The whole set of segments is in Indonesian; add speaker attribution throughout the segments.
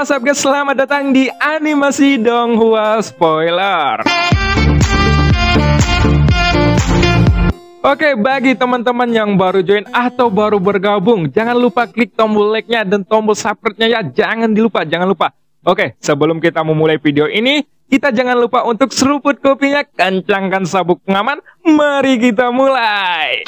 Speaker 1: Sabga, selamat datang di Animasi Donghua Spoiler. Oke, bagi teman-teman yang baru join atau baru bergabung, jangan lupa klik tombol like-nya dan tombol subscribe-nya ya. Jangan lupa. Oke, sebelum kita memulai video ini, kita jangan lupa untuk seruput kopinya, kencangkan sabuk pengaman. Mari kita mulai.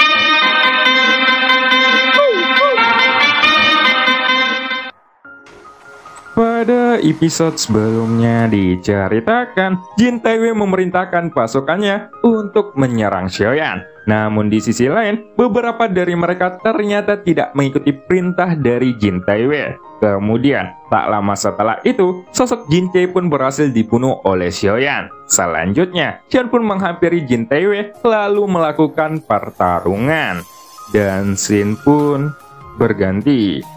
Speaker 1: Pada episode sebelumnya diceritakan, Jin Taiwei memerintahkan pasukannya untuk menyerang Xiaoyan. Namun di sisi lain, beberapa dari mereka ternyata tidak mengikuti perintah dari Jin Taiwei. Kemudian, tak lama setelah itu, sosok Jin Che pun berhasil dibunuh oleh Xiaoyan. Selanjutnya, Xiaoyan pun menghampiri Jin Taiwei lalu melakukan pertarungan. Dan scene pun berganti.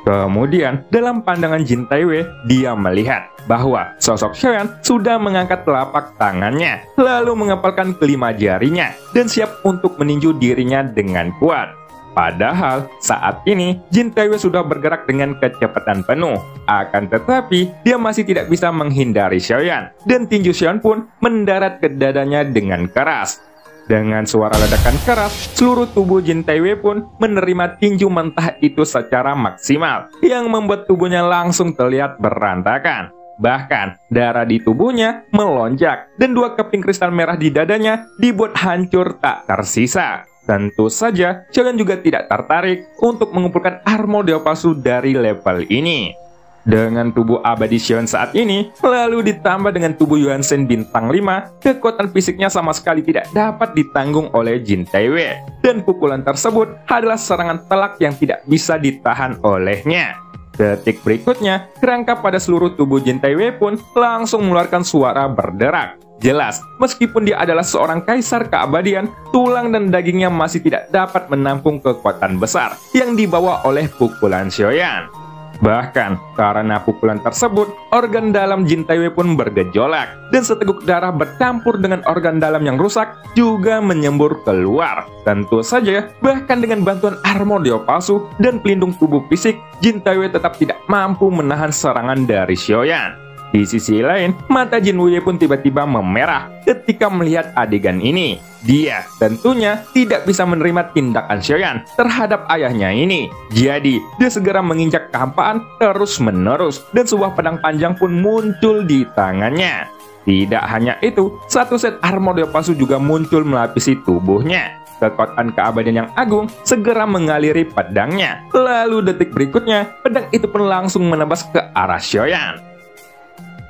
Speaker 1: Kemudian, dalam pandangan Jin Taiwei, dia melihat bahwa sosok Xiaoyan sudah mengangkat telapak tangannya, lalu mengepalkan kelima jarinya, dan siap untuk meninju dirinya dengan kuat. Padahal, saat ini, Jin Taiwei sudah bergerak dengan kecepatan penuh. Akan tetapi, dia masih tidak bisa menghindari Xiaoyan, dan tinju Xiaoyan pun mendarat ke dadanya dengan keras. Dengan suara ledakan keras, seluruh tubuh Jin Taiwei pun menerima tinju mentah itu secara maksimal, yang membuat tubuhnya langsung terlihat berantakan. Bahkan, darah di tubuhnya melonjak, dan dua keping kristal merah di dadanya dibuat hancur tak tersisa. Tentu saja, Xiaoyan juga tidak tertarik untuk mengumpulkan armor dewa palsu dari level ini. Dengan tubuh abadi Xiaoyan saat ini, lalu ditambah dengan tubuh Yuan Shen bintang 5, kekuatan fisiknya sama sekali tidak dapat ditanggung oleh Jin Taiwei. Dan pukulan tersebut adalah serangan telak yang tidak bisa ditahan olehnya. Detik berikutnya, kerangka pada seluruh tubuh Jin Taiwei pun langsung mengeluarkan suara berderak. Jelas, meskipun dia adalah seorang kaisar keabadian, tulang dan dagingnya masih tidak dapat menampung kekuatan besar yang dibawa oleh pukulan Xiaoyan. Bahkan, karena pukulan tersebut, organ dalam Jin Taiwei pun bergejolak, dan seteguk darah bercampur dengan organ dalam yang rusak juga menyembur keluar. Tentu saja, bahkan dengan bantuan armor dewa palsu dan pelindung tubuh fisik, Jin Taiwei tetap tidak mampu menahan serangan dari Xiaoyan. Di sisi lain, mata Jin Wuye pun tiba-tiba memerah ketika melihat adegan ini. Dia tentunya tidak bisa menerima tindakan Xiaoyan terhadap ayahnya ini. Jadi, dia segera menginjak kehampaan terus-menerus, dan sebuah pedang panjang pun muncul di tangannya. Tidak hanya itu, satu set armor dewa palsu juga muncul melapisi tubuhnya. Kekuatan keabadian yang agung segera mengaliri pedangnya. Lalu detik berikutnya, pedang itu pun langsung menembas ke arah Xiaoyan.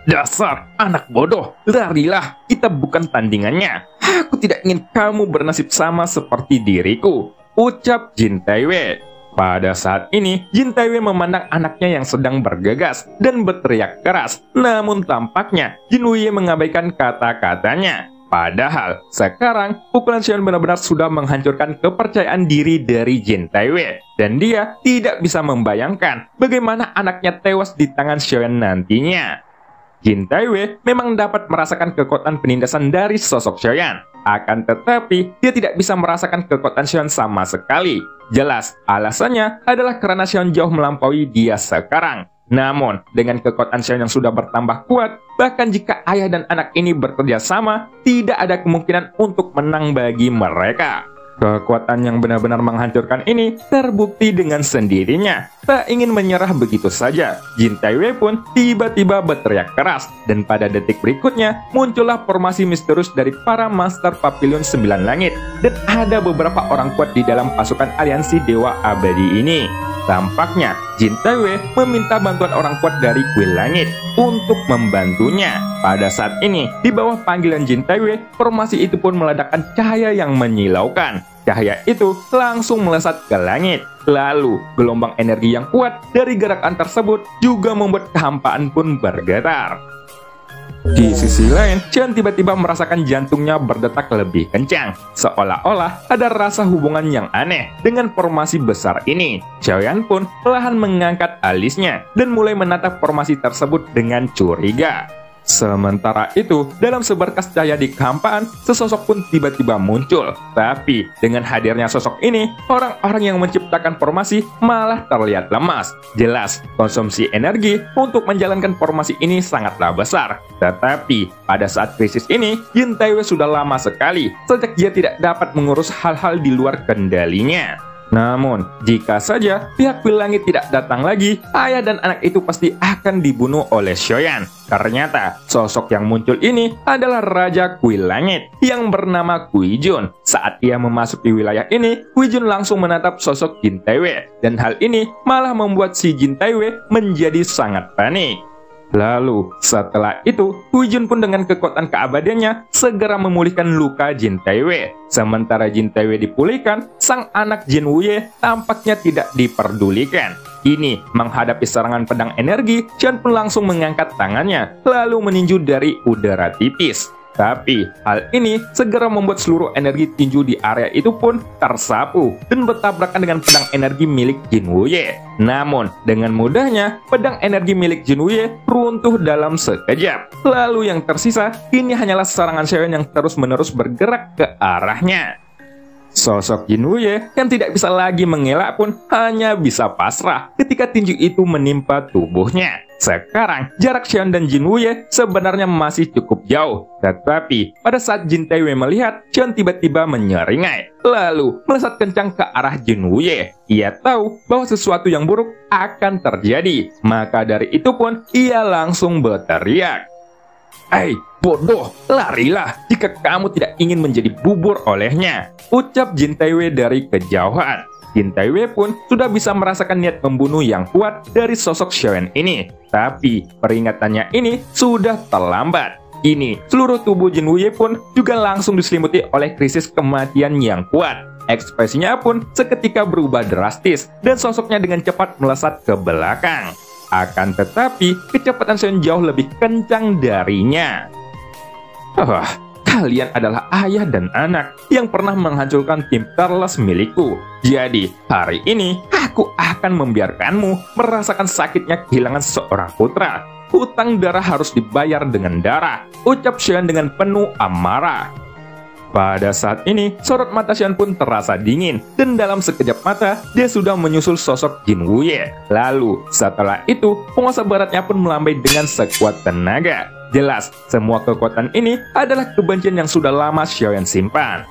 Speaker 1: Dasar anak bodoh, larilah, kita bukan tandingannya. Aku tidak ingin kamu bernasib sama seperti diriku, ucap Jin Taiwei. Pada saat ini, Jin Taiwei memandang anaknya yang sedang bergegas dan berteriak keras. Namun tampaknya, Jin Wuye mengabaikan kata-katanya. Padahal, sekarang, pukulan Xiaoyan benar-benar sudah menghancurkan kepercayaan diri dari Jin Taiwei. Dan dia tidak bisa membayangkan bagaimana anaknya tewas di tangan Xiaoyan nantinya. Jin Taiwei memang dapat merasakan kekuatan penindasan dari sosok Xiaoyan. Akan tetapi, dia tidak bisa merasakan kekuatan Xiaoyan sama sekali. Jelas, alasannya adalah karena Xiaoyan jauh melampaui dia sekarang. Namun, dengan kekuatan Xiaoyan yang sudah bertambah kuat, bahkan jika ayah dan anak ini bekerja sama, tidak ada kemungkinan untuk menang bagi mereka. Kekuatan yang benar-benar menghancurkan ini terbukti dengan sendirinya. Tak ingin menyerah begitu saja, Jin Taiwei pun tiba-tiba berteriak keras. Dan pada detik berikutnya, muncullah formasi misterius dari para Master Papillon 9 Langit. Dan ada beberapa orang kuat di dalam pasukan aliansi Dewa Abadi ini. Tampaknya, Jin Taiwei meminta bantuan orang kuat dari Kuil Langit untuk membantunya. Pada saat ini, di bawah panggilan Jin Taiwei, formasi itu pun meledakkan cahaya yang menyilaukan. Cahaya itu langsung melesat ke langit. Lalu, gelombang energi yang kuat dari gerakan tersebut juga membuat kehampaan pun bergetar. Di sisi lain, Xiaoyan tiba-tiba merasakan jantungnya berdetak lebih kencang. Seolah-olah ada rasa hubungan yang aneh dengan formasi besar ini. Xiaoyan pun perlahan mengangkat alisnya dan mulai menatap formasi tersebut dengan curiga. Sementara itu, dalam seberkas cahaya di kehampaan, sesosok pun tiba-tiba muncul. Tapi, dengan hadirnya sosok ini, orang-orang yang menciptakan formasi malah terlihat lemas. Jelas, konsumsi energi untuk menjalankan formasi ini sangatlah besar. Tetapi, pada saat krisis ini, Jin Taiwei sudah lama sekali sejak dia tidak dapat mengurus hal-hal di luar kendalinya. Namun, jika saja pihak Kuil Langit tidak datang lagi, ayah dan anak itu pasti akan dibunuh oleh Xiaoyan. Ternyata, sosok yang muncul ini adalah Raja Kuil Langit yang bernama Kui Jun. Saat ia memasuki wilayah ini, Kui Jun langsung menatap sosok Jin Taiwei. Dan hal ini malah membuat si Jin Taiwei menjadi sangat panik. Lalu, setelah itu, Kui Jun pun dengan kekuatan keabadiannya segera memulihkan luka Jin Taiwei. Sementara Jin Taiwei dipulihkan, sang anak Jin Wuye tampaknya tidak diperdulikan. Ini menghadapi serangan pedang energi, Xian pun langsung mengangkat tangannya, lalu meninju dari udara tipis. Tapi, hal ini segera membuat seluruh energi tinju di area itu pun tersapu dan bertabrakan dengan pedang energi milik Jin Wuye. Namun, dengan mudahnya, pedang energi milik Jin Wuye runtuh dalam sekejap. Lalu yang tersisa, kini hanyalah serangan Xiaoyan yang terus-menerus bergerak ke arahnya. Sosok Jin Wuye yang tidak bisa lagi mengelak pun hanya bisa pasrah ketika tinju itu menimpa tubuhnya. Sekarang, jarak Xiaoyan dan Jin Wuye sebenarnya masih cukup jauh. Tetapi, pada saat Jin Taiwei melihat, Xiaoyan tiba-tiba menyeringai. Lalu, melesat kencang ke arah Jin Wuye. Ia tahu bahwa sesuatu yang buruk akan terjadi. Maka dari itu pun, ia langsung berteriak. "Hei, bodoh, larilah jika kamu tidak ingin menjadi bubur olehnya," ucap Jin Taiwei dari kejauhan. Jin Taiwei pun sudah bisa merasakan niat membunuh yang kuat dari sosok Xiaoyan ini. Tapi, peringatannya ini sudah terlambat. Kini, seluruh tubuh Jin Wuye pun juga langsung diselimuti oleh krisis kematian yang kuat. Ekspresinya pun seketika berubah drastis, dan sosoknya dengan cepat melesat ke belakang. Akan tetapi, kecepatan Xiaoyan jauh lebih kencang darinya. Kalian adalah ayah dan anak yang pernah menghancurkan tim Carlos milikku. Jadi, hari ini aku akan membiarkanmu merasakan sakitnya kehilangan seorang putra. Hutang darah harus dibayar dengan darah, ucap Xiaoyan dengan penuh amarah. Pada saat ini, sorot mata Xiaoyan pun terasa dingin, dan dalam sekejap mata, dia sudah menyusul sosok Jin Wuye. Lalu, setelah itu, penguasa baratnya pun melambai dengan sekuat tenaga. Jelas, semua kekuatan ini adalah kebencian yang sudah lama Xiaoyan simpan.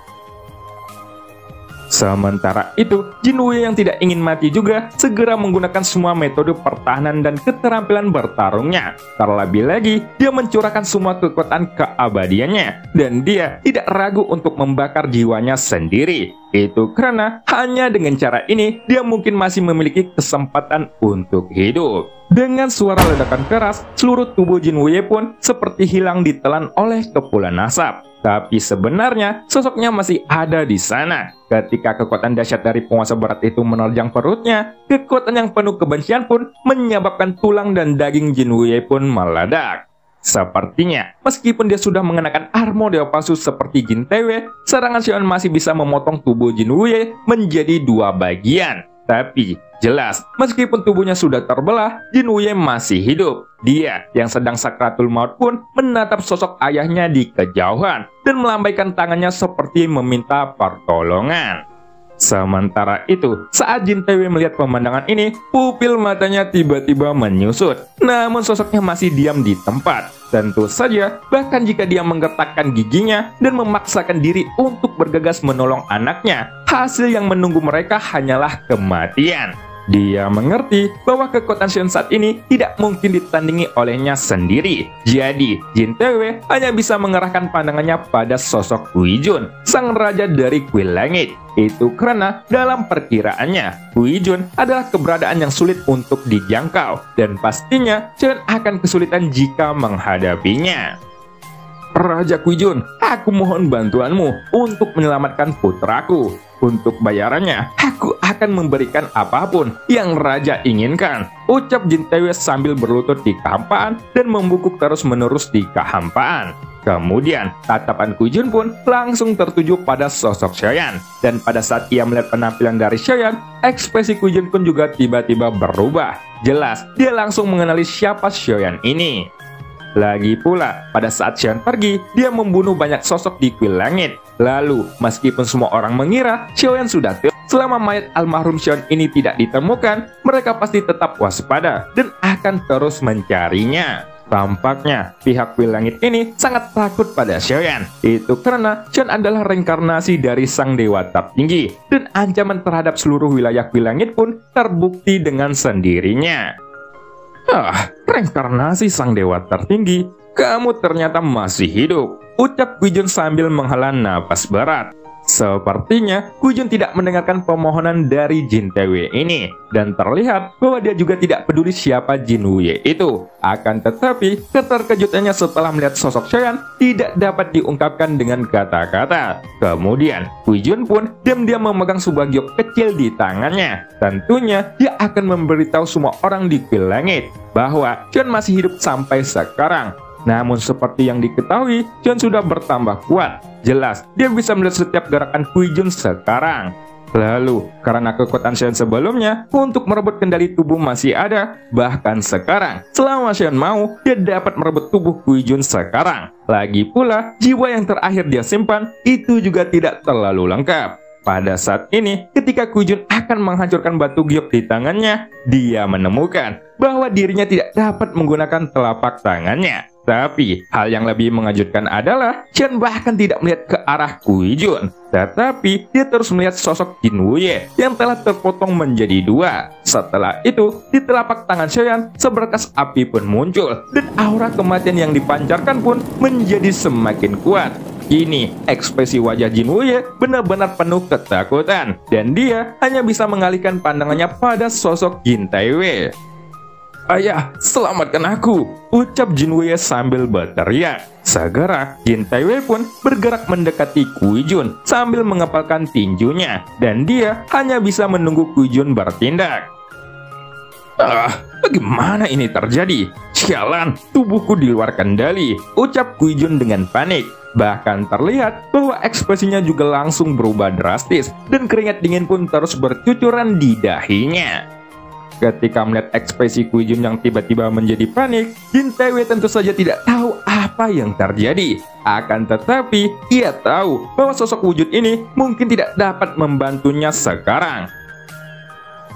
Speaker 1: Sementara itu, Jin Wuye yang tidak ingin mati juga segera menggunakan semua metode pertahanan dan keterampilan bertarungnya. Terlebih lagi, dia mencurahkan semua kekuatan keabadiannya, dan dia tidak ragu untuk membakar jiwanya sendiri. Itu karena hanya dengan cara ini, dia mungkin masih memiliki kesempatan untuk hidup. Dengan suara ledakan keras, seluruh tubuh Jin Wuye pun seperti hilang ditelan oleh kepulan asap. Tapi sebenarnya, sosoknya masih ada di sana. Ketika kekuatan dahsyat dari penguasa barat itu menerjang perutnya, kekuatan yang penuh kebencian pun menyebabkan tulang dan daging Jin Wuye pun meledak. Sepertinya, meskipun dia sudah mengenakan armor dewa palsu seperti Jin Taiwei, serangan Xiaoyan masih bisa memotong tubuh Jin Wuye menjadi dua bagian. Tapi, jelas, meskipun tubuhnya sudah terbelah, Jin Wuye masih hidup. Dia yang sedang sakratul maut pun menatap sosok ayahnya di kejauhan dan melambaikan tangannya seperti meminta pertolongan. Sementara itu, saat Jin Taiwei melihat pemandangan ini, pupil matanya tiba-tiba menyusut. Namun sosoknya masih diam di tempat. Tentu saja, bahkan jika dia menggertakkan giginya dan memaksakan diri untuk bergegas menolong anaknya, hasil yang menunggu mereka hanyalah kematian. Dia mengerti bahwa kekuatan Xiaoyan saat ini tidak mungkin ditandingi olehnya sendiri. Jadi, Jin Taiwei hanya bisa mengerahkan pandangannya pada sosok Kui Jun, sang raja dari Kuil Langit. Itu karena dalam perkiraannya, Kui Jun adalah keberadaan yang sulit untuk dijangkau, dan pastinya Xiaoyan akan kesulitan jika menghadapinya. Raja Kui Jun, aku mohon bantuanmu untuk menyelamatkan putraku. Untuk bayarannya, aku akan memberikan apapun yang raja inginkan, ucap Jin Taiwei sambil berlutut di kehampaan dan membungkuk terus-menerus di kehampaan. Kemudian, tatapan Kui Jun pun langsung tertuju pada sosok Xiaoyan. Dan pada saat ia melihat penampilan dari Xiaoyan, ekspresi Kui Jun pun juga tiba-tiba berubah. Jelas, dia langsung mengenali siapa Xiaoyan ini. Lagi pula, pada saat Xion pergi, dia membunuh banyak sosok di kuil langit. Lalu, meskipun semua orang mengira Xion sudah tewas, selama mayat almarhum Xion ini tidak ditemukan, mereka pasti tetap waspada dan akan terus mencarinya. Tampaknya pihak kuil langit ini sangat takut pada Xion. Itu karena Xion adalah reinkarnasi dari sang dewa tertinggi, dan ancaman terhadap seluruh wilayah kuil langit pun terbukti dengan sendirinya. Reinkarnasi sang dewa tertinggi, kamu ternyata masih hidup, ucap Guijun sambil menghela napas berat. Sepertinya Guijun tidak mendengarkan permohonan dari Jin Taewei ini, dan terlihat bahwa dia juga tidak peduli siapa Jin Wuye itu. Akan tetapi, keterkejutannya setelah melihat sosok Xion tidak dapat diungkapkan dengan kata-kata. Kemudian, Guijun pun diam-diam memegang sebuah giok kecil di tangannya. Tentunya, dia akan memberitahu semua orang di kuil langit bahwa Xion masih hidup sampai sekarang. Namun seperti yang diketahui, Xion sudah bertambah kuat. Jelas, dia bisa melihat setiap gerakan Guijun sekarang. Lalu, karena kekuatan Xion sebelumnya untuk merebut kendali tubuh masih ada, bahkan sekarang, selama Xion mau, dia dapat merebut tubuh Guijun sekarang. Lagi pula, jiwa yang terakhir dia simpan, itu juga tidak terlalu lengkap. Pada saat ini, ketika Guijun akan menghancurkan batu giok di tangannya, dia menemukan bahwa dirinya tidak dapat menggunakan telapak tangannya. Tapi, hal yang lebih mengejutkan adalah Xion bahkan tidak melihat ke arah Guijun. Tetapi, dia terus melihat sosok Jin Wuye yang telah terpotong menjadi dua. Setelah itu, di telapak tangan Xion, seberkas api pun muncul. Dan aura kematian yang dipancarkan pun menjadi semakin kuat. Kini, ekspresi wajah Jin Wuye benar-benar penuh ketakutan. Dan dia hanya bisa mengalihkan pandangannya pada sosok Jin Taewei. "Ayah, selamatkan aku!" ucap Jin Wuye sambil berteriak. Segera, Jin Taewei pun bergerak mendekati Guijun sambil mengepalkan tinjunya. Dan dia hanya bisa menunggu Guijun bertindak. Bagaimana ini terjadi? Sialan, tubuhku di luar kendali, ucap Guijun dengan panik. Bahkan terlihat bahwa ekspresinya juga langsung berubah drastis, dan keringat dingin pun terus bercucuran di dahinya. Ketika melihat ekspresi Guijun yang tiba-tiba menjadi panik, Jin Taewei tentu saja tidak tahu apa yang terjadi. Akan tetapi, ia tahu bahwa sosok wujud ini mungkin tidak dapat membantunya sekarang.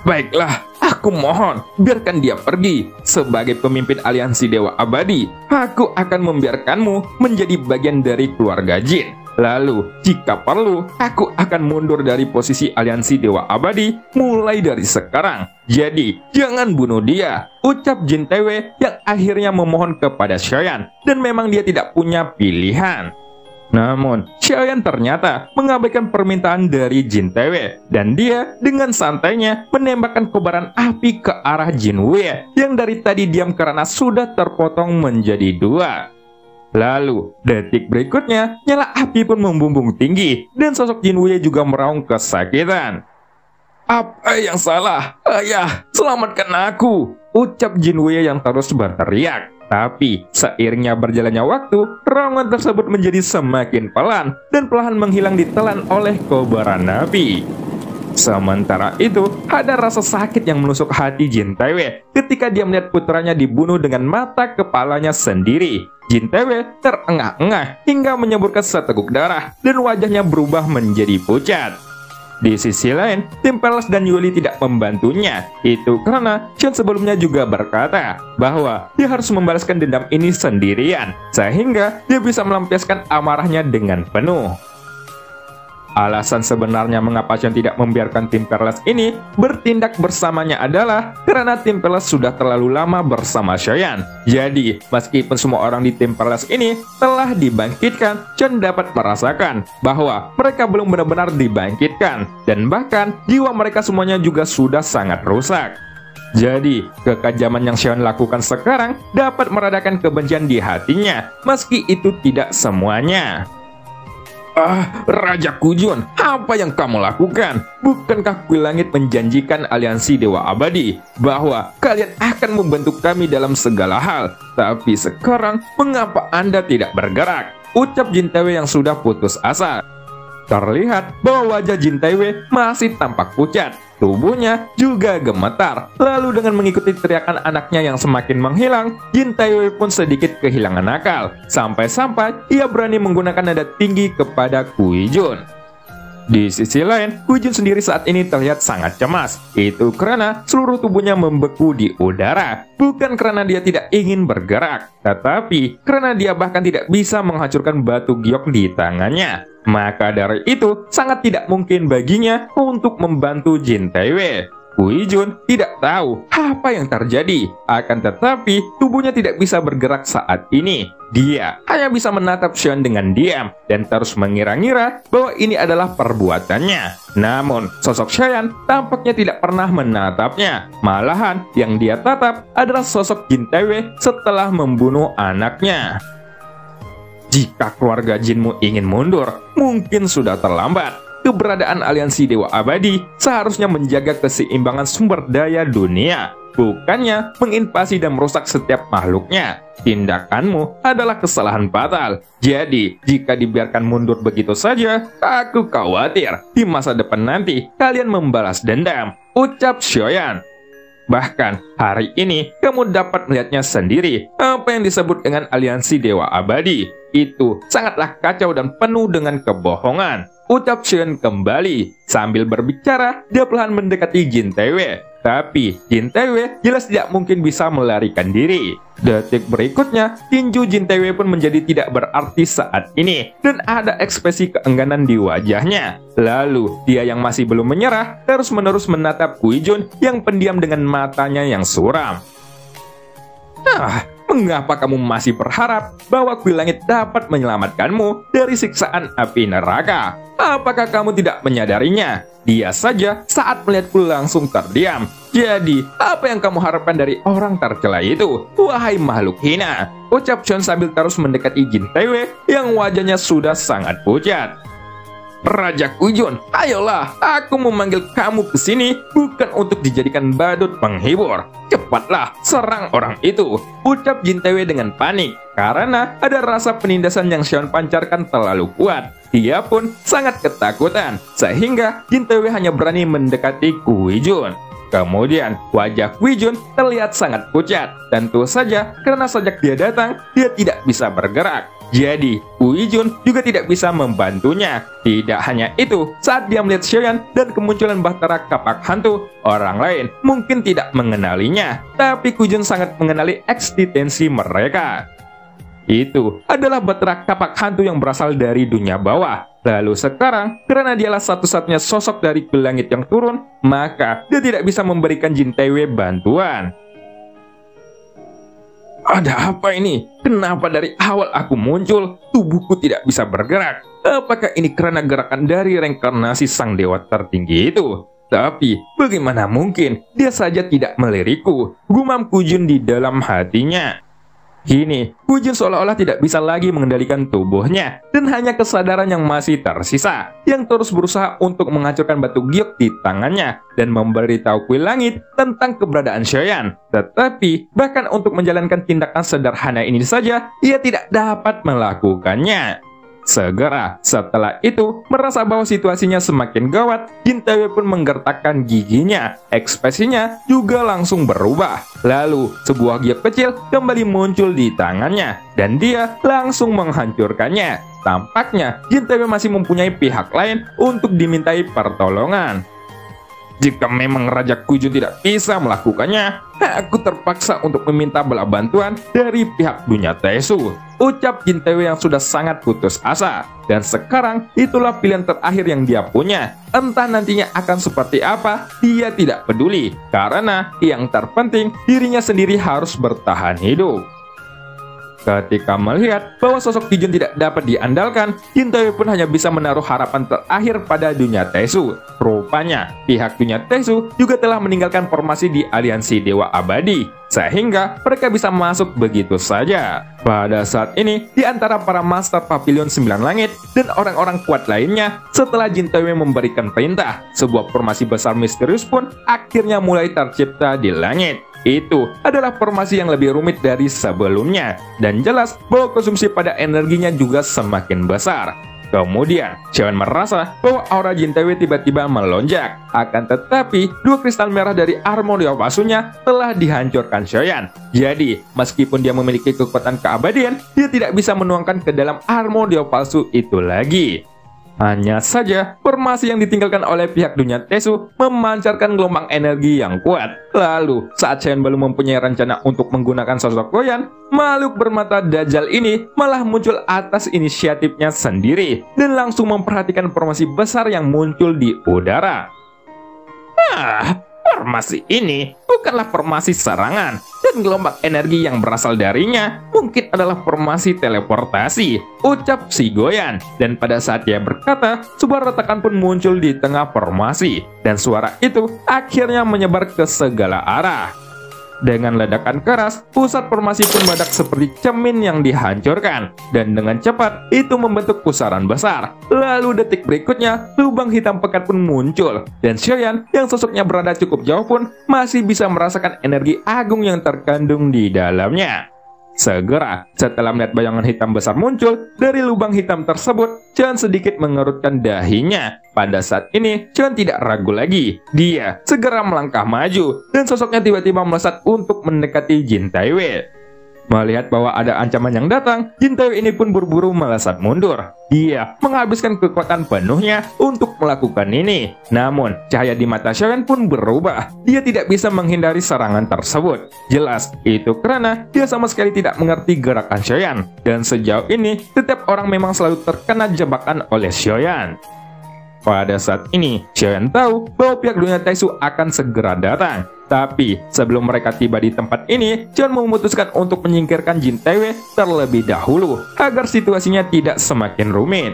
Speaker 1: "Baiklah, aku mohon, biarkan dia pergi. Sebagai pemimpin aliansi Dewa Abadi, aku akan membiarkanmu menjadi bagian dari keluarga Jin. Lalu, jika perlu, aku akan mundur dari posisi aliansi Dewa Abadi mulai dari sekarang. Jadi, jangan bunuh dia," ucap Jin Taewei yang akhirnya memohon kepada Xion, dan memang dia tidak punya pilihan. Namun, Xion ternyata mengabaikan permintaan dari Jin Taewei, dan dia dengan santainya menembakkan kobaran api ke arah Jin Wuye yang dari tadi diam karena sudah terpotong menjadi dua. Lalu, detik berikutnya, nyala api pun membumbung tinggi, dan sosok Jin Wuye juga meraung kesakitan. "Apa yang salah? Ayah, selamatkan aku!" ucap Jin Wuye yang terus berteriak. Tapi, seiringnya berjalannya waktu, raungan tersebut menjadi semakin pelan, dan perlahan menghilang ditelan oleh kobaran api. Sementara itu, ada rasa sakit yang menusuk hati Jin Taewei ketika dia melihat putranya dibunuh dengan mata kepalanya sendiri. Jin Taewei terengah-engah hingga menyemburkan seteguk darah, dan wajahnya berubah menjadi pucat. Di sisi lain, tim Palace dan Yuli tidak membantunya. Itu karena Xion sebelumnya juga berkata bahwa dia harus membalaskan dendam ini sendirian, sehingga dia bisa melampiaskan amarahnya dengan penuh. Alasan sebenarnya mengapa Xion tidak membiarkan tim Palace ini bertindak bersamanya adalah karena tim Palace sudah terlalu lama bersama Xion. Jadi, meskipun semua orang di tim Palace ini telah dibangkitkan, Xion dapat merasakan bahwa mereka belum benar-benar dibangkitkan, dan bahkan jiwa mereka semuanya juga sudah sangat rusak. Jadi, kekajaman yang Xion lakukan sekarang dapat meredakan kebencian di hatinya, meski itu tidak semuanya. Raja Guijun, apa yang kamu lakukan? Bukankah kuil langit menjanjikan aliansi Dewa Abadi bahwa kalian akan membantu kami dalam segala hal? Tapi sekarang, mengapa Anda tidak bergerak? Ucap Jin Taewei yang sudah putus asa. Terlihat bahwa wajah Jin Taewei masih tampak pucat. tubuhnya juga gemetar. Lalu dengan mengikuti teriakan anaknya yang semakin menghilang, Jin Taiwei pun sedikit kehilangan akal. Sampai-sampai ia berani menggunakan nada tinggi kepada Kui Jun. Di sisi lain, Kui Jun sendiri saat ini terlihat sangat cemas. Itu karena seluruh tubuhnya membeku di udara. Bukan karena dia tidak ingin bergerak, tetapi karena dia bahkan tidak bisa menghancurkan batu giok di tangannya. Maka dari itu, sangat tidak mungkin baginya untuk membantu Jin Taiwei. Kui Jun tidak tahu apa yang terjadi, akan tetapi tubuhnya tidak bisa bergerak saat ini. Dia hanya bisa menatap Xion dengan diam dan terus mengira-ngira bahwa ini adalah perbuatannya. Namun, sosok Xion tampaknya tidak pernah menatapnya. Malahan, yang dia tatap adalah sosok Jin Taiwei setelah membunuh anaknya. Jika keluarga Jinmu ingin mundur, mungkin sudah terlambat. Keberadaan aliansi Dewa Abadi seharusnya menjaga keseimbangan sumber daya dunia, bukannya menginvasi dan merusak setiap makhluknya. Tindakanmu adalah kesalahan fatal. Jadi, jika dibiarkan mundur begitu saja, aku khawatir di masa depan nanti kalian membalas dendam, ucap Xiaoyan. Bahkan, hari ini kamu dapat melihatnya sendiri. Apa yang disebut dengan aliansi Dewa Abadi itu sangatlah kacau dan penuh dengan kebohongan, ucap Xion kembali. Sambil berbicara, dia perlahan mendekati Jin Taiwei. Tapi Jin Taiwei jelas tidak mungkin bisa melarikan diri. Detik berikutnya, tinju Jin Taiwei pun menjadi tidak berarti saat ini, dan ada ekspresi keengganan di wajahnya. Lalu, dia yang masih belum menyerah, terus-menerus menatap Kui Jun yang pendiam dengan matanya yang suram. Mengapa kamu masih berharap bahwa kuil langit dapat menyelamatkanmu dari siksaan api neraka? Apakah kamu tidak menyadarinya? Dia saja saat melihatku langsung terdiam. Jadi, apa yang kamu harapkan dari orang tercela itu? Wahai makhluk hina, ucap Xion sambil terus mendekati Jin Taiwei yang wajahnya sudah sangat pucat. Raja Kui Jun, ayolah, aku memanggil kamu ke sini bukan untuk dijadikan badut penghibur. Cepatlah, serang orang itu, ucap Jin Taiwei dengan panik, karena ada rasa penindasan yang Xion pancarkan terlalu kuat. Dia pun sangat ketakutan, sehingga Jin Taiwei hanya berani mendekati Kui Jun. Kemudian, wajah Kui Jun terlihat sangat pucat. Tentu saja, karena sejak dia datang, dia tidak bisa bergerak. Jadi, Kui Jun juga tidak bisa membantunya. Tidak hanya itu, saat dia melihat Xiaoyan dan kemunculan Bahtera Kapak Hantu, orang lain mungkin tidak mengenalinya, tapi Kui Jun sangat mengenali eksistensi mereka. Itu adalah Bahtera Kapak Hantu yang berasal dari dunia bawah. Lalu sekarang, karena dialah satu-satunya sosok dari kuil langit yang turun, maka dia tidak bisa memberikan Jin Taiwei bantuan. Ada apa ini? Kenapa dari awal aku muncul, tubuhku tidak bisa bergerak? Apakah ini karena gerakan dari reinkarnasi sang dewa tertinggi itu? Tapi, bagaimana mungkin dia saja tidak melirikku? Gumam Kui Jun di dalam hatinya. Kini, Kui Jun seolah-olah tidak bisa lagi mengendalikan tubuhnya, dan hanya kesadaran yang masih tersisa, yang terus berusaha untuk menghancurkan batu giok di tangannya, dan memberitahu kuil langit tentang keberadaan Xiaoyan. Tetapi, bahkan untuk menjalankan tindakan sederhana ini saja, ia tidak dapat melakukannya. Segera setelah itu, merasa bahwa situasinya semakin gawat, Jin Taiwei pun menggertakkan giginya. Ekspresinya juga langsung berubah. Lalu, sebuah giok kecil kembali muncul di tangannya, dan dia langsung menghancurkannya. Tampaknya, Jin Taiwei masih mempunyai pihak lain untuk dimintai pertolongan. Jika memang Raja Kui Jun tidak bisa melakukannya, aku terpaksa untuk meminta bala bantuan dari pihak dunia Taesu, ucap Jin Taiwei yang sudah sangat putus asa. Dan sekarang itulah pilihan terakhir yang dia punya. Entah nantinya akan seperti apa, dia tidak peduli, karena yang terpenting dirinya sendiri harus bertahan hidup. Ketika melihat bahwa sosok Kui Jun tidak dapat diandalkan, Jin Taiwei pun hanya bisa menaruh harapan terakhir pada dunia Taesu. Rupanya, pihak dunia Taesu juga telah meninggalkan formasi di aliansi Dewa Abadi, sehingga mereka bisa masuk begitu saja. Pada saat ini, di antara para Master Pavilion 9 Langit dan orang-orang kuat lainnya, setelah Jin Taiwei memberikan perintah, sebuah formasi besar misterius pun akhirnya mulai tercipta di langit. Itu adalah formasi yang lebih rumit dari sebelumnya, dan jelas bahwa konsumsi pada energinya juga semakin besar. Kemudian, Xiaoyan merasa bahwa aura Jin Taiwei tiba-tiba melonjak. Akan tetapi, dua kristal merah dari armor dewa palsunya telah dihancurkan Xiaoyan. Jadi, meskipun dia memiliki kekuatan keabadian, dia tidak bisa menuangkan ke dalam armor dewa palsu itu lagi. Hanya saja, formasi yang ditinggalkan oleh pihak dunia Tesu memancarkan gelombang energi yang kuat. Lalu, saat Xiaoyan belum mempunyai rencana untuk menggunakan sosok Luoyan, makhluk bermata Dajjal ini malah muncul atas inisiatifnya sendiri dan langsung memperhatikan formasi besar yang muncul di udara. Formasi ini bukanlah formasi serangan, dan gelombang energi yang berasal darinya mungkin adalah formasi teleportasi, ucap si Goyan. Dan pada saat dia berkata, sebuah retakan pun muncul di tengah formasi, dan suara itu akhirnya menyebar ke segala arah. Dengan ledakan keras, pusat formasi pun meledak seperti cermin yang dihancurkan, dan dengan cepat itu membentuk pusaran besar. Lalu detik berikutnya, lubang hitam pekat pun muncul, dan Xiaoyan yang sosoknya berada cukup jauh pun masih bisa merasakan energi agung yang terkandung di dalamnya. Segera, setelah melihat bayangan hitam besar muncul dari lubang hitam tersebut, Xiaoyan sedikit mengerutkan dahinya. Pada saat ini, Xiaoyan tidak ragu lagi. Dia segera melangkah maju, dan sosoknya tiba-tiba melesat untuk mendekati Jin Taiwei. Melihat bahwa ada ancaman yang datang, Jin Taiwei ini pun buru-buru melesat mundur. Dia menghabiskan kekuatan penuhnya untuk melakukan ini. Namun, cahaya di mata Xiaoyan pun berubah. Dia tidak bisa menghindari serangan tersebut. Jelas, itu karena dia sama sekali tidak mengerti gerakan Xiaoyan. Dan sejauh ini, setiap orang memang selalu terkena jebakan oleh Xiaoyan. Pada saat ini, Xiaoyan tahu bahwa pihak dunia Tesu akan segera datang. Tapi, sebelum mereka tiba di tempat ini, Xiaoyan memutuskan untuk menyingkirkan Jin Taiwei terlebih dahulu, agar situasinya tidak semakin rumit.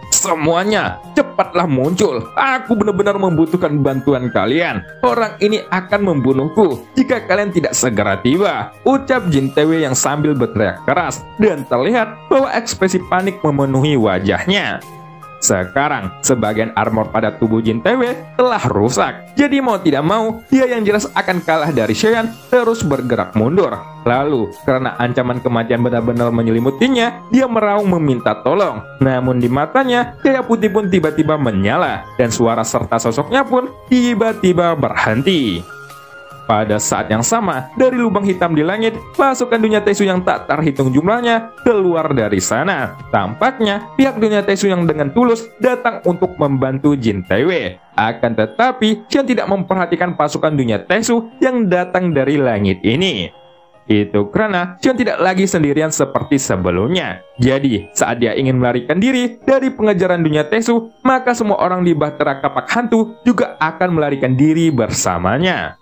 Speaker 1: Semuanya, cepatlah muncul. Aku benar-benar membutuhkan bantuan kalian. Orang ini akan membunuhku jika kalian tidak segera tiba, ucap Jin Taiwei yang sambil berteriak keras, dan terlihat bahwa ekspresi panik memenuhi wajahnya. Sekarang, sebagian armor pada tubuh Jin Taiwei telah rusak. Jadi mau tidak mau, dia yang jelas akan kalah dari Xiaoyan terus bergerak mundur. Lalu, karena ancaman kematian benar-benar menyelimutinya, dia meraung meminta tolong. Namun di matanya, cahaya putih pun tiba-tiba menyala, dan suara serta sosoknya pun tiba-tiba berhenti. Pada saat yang sama, dari lubang hitam di langit, pasukan dunia Tesu yang tak terhitung jumlahnya keluar dari sana. Tampaknya, pihak dunia Tesu yang dengan tulus datang untuk membantu Jin Taiwei. Akan tetapi, Xiaoyan tidak memperhatikan pasukan dunia Tesu yang datang dari langit ini. Itu karena Xiaoyan tidak lagi sendirian seperti sebelumnya. Jadi, saat dia ingin melarikan diri dari pengejaran dunia Tesu, maka semua orang di Bahtera Kapak Hantu juga akan melarikan diri bersamanya.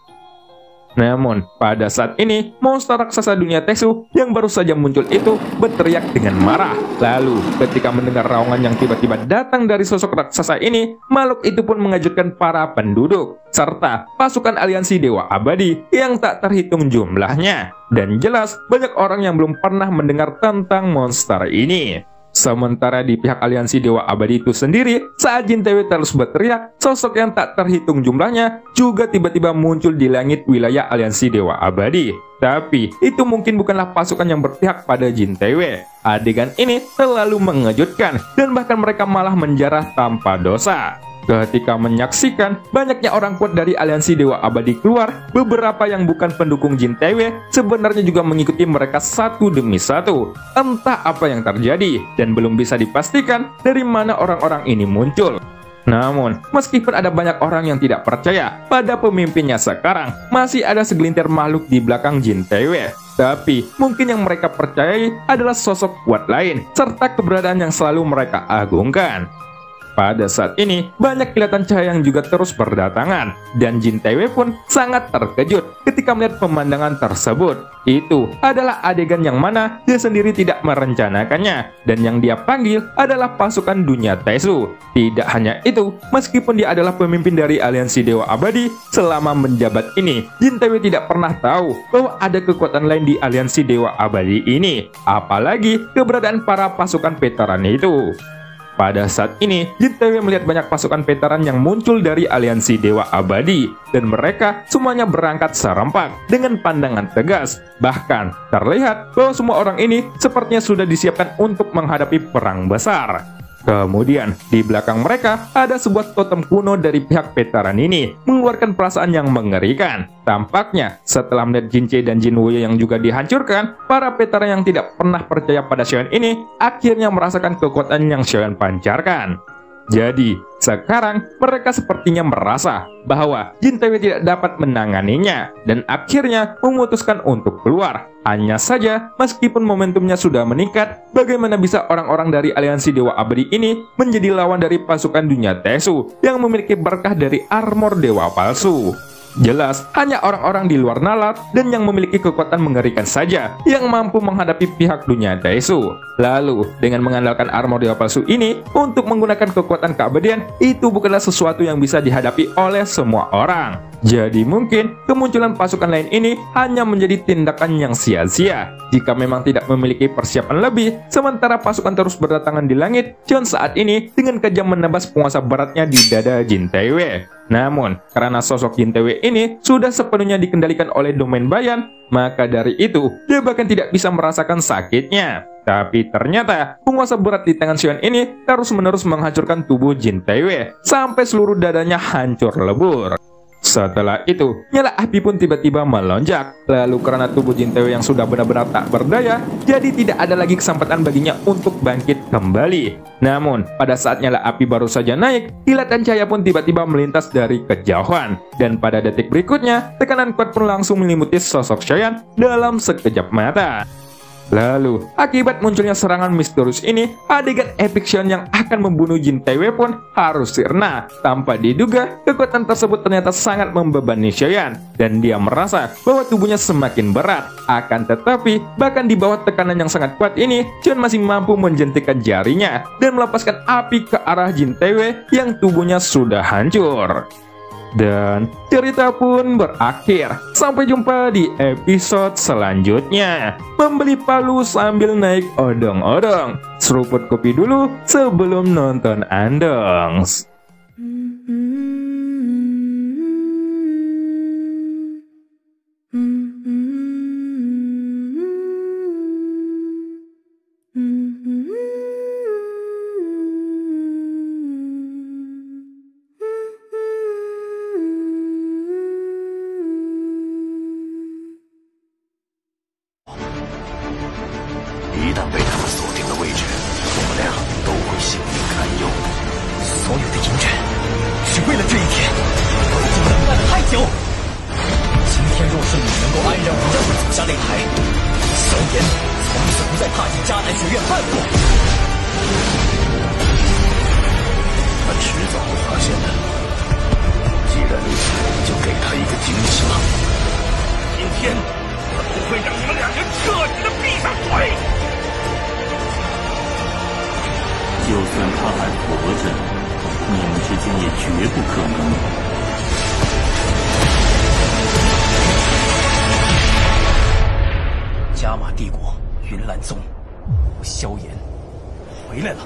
Speaker 1: Namun, pada saat ini, monster raksasa dunia Tesu yang baru saja muncul itu berteriak dengan marah. Lalu, ketika mendengar raungan yang tiba-tiba datang dari sosok raksasa ini, makhluk itu pun mengejutkan para penduduk, serta pasukan aliansi Dewa Abadi yang tak terhitung jumlahnya. Dan jelas, banyak orang yang belum pernah mendengar tentang monster ini. Sementara di pihak aliansi Dewa Abadi itu sendiri, saat Jin Taiwei terus berteriak, sosok yang tak terhitung jumlahnya juga tiba-tiba muncul di langit wilayah aliansi Dewa Abadi. Tapi, itu mungkin bukanlah pasukan yang berpihak pada Jin Taiwei. Adegan ini terlalu mengejutkan, dan bahkan mereka malah menjarah tanpa dosa. Ketika menyaksikan banyaknya orang kuat dari aliansi Dewa Abadi keluar, beberapa yang bukan pendukung Jin Taiwei sebenarnya juga mengikuti mereka satu demi satu. Entah apa yang terjadi, dan belum bisa dipastikan dari mana orang-orang ini muncul. Namun, meskipun ada banyak orang yang tidak percaya pada pemimpinnya sekarang, masih ada segelintir makhluk di belakang Jin Taiwei. Tapi, mungkin yang mereka percayai adalah sosok kuat lain, serta keberadaan yang selalu mereka agungkan. Pada saat ini, banyak kilatan cahaya yang juga terus berdatangan, dan Jin Taiwei pun sangat terkejut ketika melihat pemandangan tersebut. Itu adalah adegan yang mana dia sendiri tidak merencanakannya, dan yang dia panggil adalah pasukan dunia Tesu. Tidak hanya itu, meskipun dia adalah pemimpin dari aliansi Dewa Abadi, selama menjabat ini, Jin Taiwei tidak pernah tahu bahwa ada kekuatan lain di aliansi Dewa Abadi ini, apalagi keberadaan para pasukan veteran itu. Pada saat ini, Jin Taiwei melihat banyak pasukan veteran yang muncul dari aliansi Dewa Abadi, dan mereka semuanya berangkat serempak dengan pandangan tegas. Bahkan, terlihat bahwa semua orang ini sepertinya sudah disiapkan untuk menghadapi perang besar. Kemudian, di belakang mereka ada sebuah totem kuno dari pihak veteran ini, mengeluarkan perasaan yang mengerikan. Tampaknya, setelah melihat Jinche dan Jinwoo yang juga dihancurkan, para veteran yang tidak pernah percaya pada Xiaoyan ini akhirnya merasakan kekuatan yang Xiaoyan pancarkan. Jadi, sekarang mereka sepertinya merasa bahwa Jin Taiwei tidak dapat menanganinya dan akhirnya memutuskan untuk keluar. Hanya saja, meskipun momentumnya sudah meningkat, bagaimana bisa orang-orang dari aliansi Dewa Abadi ini menjadi lawan dari pasukan dunia Tesu yang memiliki berkah dari armor dewa palsu? Jelas, hanya orang-orang di luar nalar dan yang memiliki kekuatan mengerikan saja yang mampu menghadapi pihak dunia Tesu. Lalu, dengan mengandalkan armor dewa palsu ini untuk menggunakan kekuatan keabadian, itu bukanlah sesuatu yang bisa dihadapi oleh semua orang. Jadi mungkin kemunculan pasukan lain ini hanya menjadi tindakan yang sia-sia. Jika memang tidak memiliki persiapan lebih, sementara pasukan terus berdatangan di langit, Xion saat ini dengan kejam menebas penguasa baratnya di dada Jin Taiwei. Namun, karena sosok Jin Taiwei ini sudah sepenuhnya dikendalikan oleh domain bayan, maka dari itu, dia bahkan tidak bisa merasakan sakitnya. Tapi ternyata, penguasa berat di tangan Xion ini terus-menerus menghancurkan tubuh Jin Taiwei, sampai seluruh dadanya hancur lebur. Setelah itu, nyala api pun tiba-tiba melonjak. Lalu karena tubuh Jin Taiwei yang sudah benar-benar tak berdaya, jadi tidak ada lagi kesempatan baginya untuk bangkit kembali. Namun, pada saat nyala api baru saja naik, kilatan cahaya pun tiba-tiba melintas dari kejauhan. Dan pada detik berikutnya, tekanan kuat pun langsung menyelimuti sosok Xiaoyan dalam sekejap mata. Lalu, akibat munculnya serangan misterius ini, adegan epic Xion yang akan membunuh Jin Taiwei pun harus sirna. Tanpa diduga, kekuatan tersebut ternyata sangat membebani Xiaoyan, dan dia merasa bahwa tubuhnya semakin berat. Akan tetapi, bahkan di bawah tekanan yang sangat kuat ini, Xion masih mampu menjentikan jarinya dan melepaskan api ke arah Jin Taiwei yang tubuhnya sudah hancur. Dan cerita pun berakhir. Sampai jumpa di episode selanjutnya. Membeli palu sambil naik odong-odong. Seruput kopi dulu sebelum nonton Andongs.
Speaker 2: 加玛帝国云岚宗，萧炎回来了。